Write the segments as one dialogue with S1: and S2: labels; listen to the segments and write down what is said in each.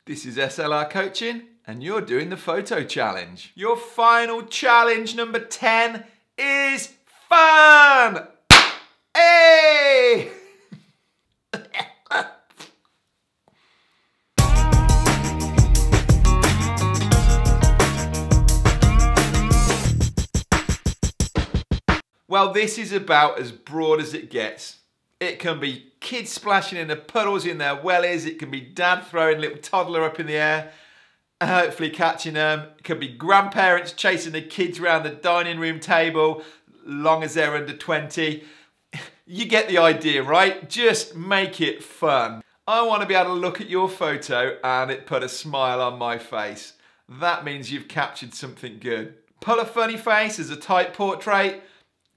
S1: This is SLR Coaching and you're doing the photo challenge. Your final challenge, number 10, is fun! Hey! Well, this is about as broad as it gets. It can be kids splashing in the puddles in their wellies. It can be dad throwing a little toddler up in the air, hopefully catching them. It could be grandparents chasing the kids around the dining room table, long as they're under 20. You get the idea, right? Just make it fun. I want to be able to look at your photo and it put a smile on my face. That means you've captured something good. Pull a funny face as a tight portrait.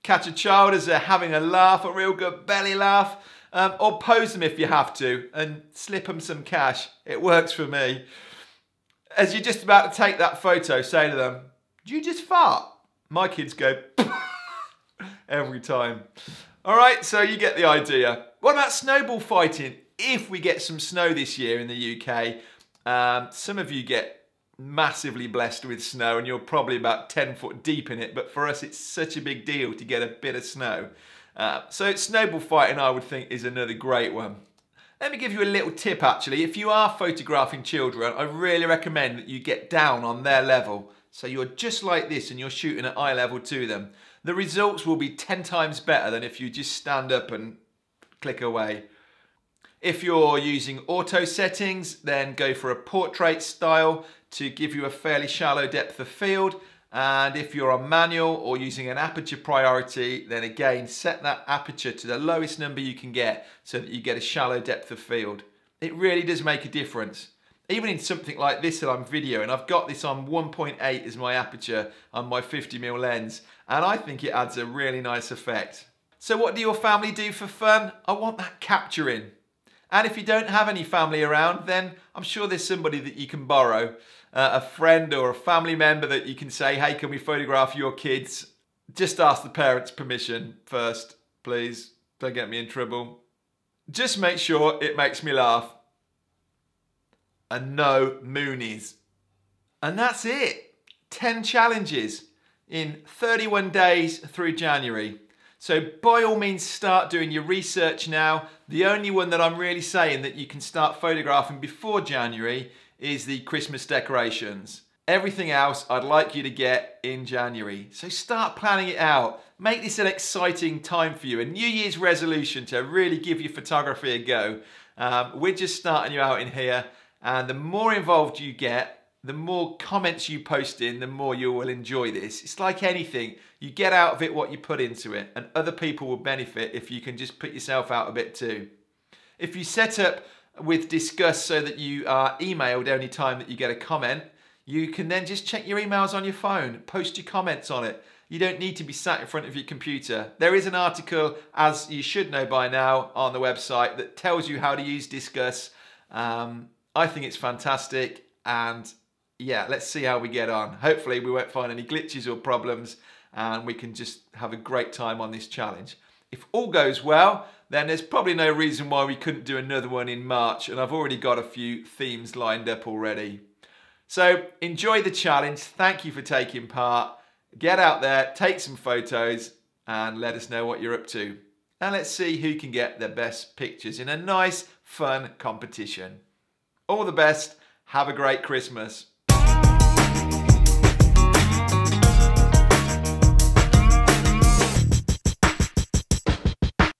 S1: Catch a child as they're having a laugh, a real good belly laugh, or pose them if you have to and slip them some cash. It works for me. As you're just about to take that photo, say to them, "Did you just fart?" My kids go every time. All right, so you get the idea. What about snowball fighting? If we get some snow this year in the UK, some of you get massively blessed with snow and you're probably about 10 foot deep in it, but for us it's such a big deal to get a bit of snow. So snowball fighting, I would think, is another great one. Let me give you a little tip actually. If you are photographing children, I really recommend that you get down on their level. So you're just like this and you're shooting at eye level to them. The results will be 10 times better than if you just stand up and click away. If you're using auto settings, then go for a portrait style to give you a fairly shallow depth of field. And if you're on manual or using an aperture priority, then again, set that aperture to the lowest number you can get so that you get a shallow depth of field. It really does make a difference. Even in something like this that I'm videoing, I've got this on 1.8 as my aperture on my 50mm lens, and I think it adds a really nice effect. So what do your family do for fun? I want that capturing. And if you don't have any family around, then I'm sure there's somebody that you can borrow, a friend or a family member that you can say, "Hey, can we photograph your kids?" Just ask the parents' permission first, please. Don't get me in trouble. Just make sure it makes me laugh. And no moonies. And that's it. 10 challenges in 31 days through January. So by all means start doing your research now. The only one that I'm really saying that you can start photographing before January is the Christmas decorations. Everything else I'd like you to get in January. So start planning it out. Make this an exciting time for you. A New Year's resolution to really give your photography a go. We're just starting you out in here, and the more involved you get, the more comments you post in, the more you will enjoy this. It's like anything. You get out of it what you put into it, and other people will benefit if you can just put yourself out a bit too. If you set up with Discuss so that you are emailed any time that you get a comment, you can then just check your emails on your phone, post your comments on it. You don't need to be sat in front of your computer. There is an article, as you should know by now, on the website that tells you how to use Discuss. I think it's fantastic, and yeah, let's see how we get on. Hopefully we won't find any glitches or problems and we can just have a great time on this challenge. If all goes well, then there's probably no reason why we couldn't do another one in March, and I've already got a few themes lined up already. So enjoy the challenge. Thank you for taking part. Get out there, take some photos and let us know what you're up to. And let's see who can get the best pictures in a nice, fun competition. All the best. Have a great Christmas.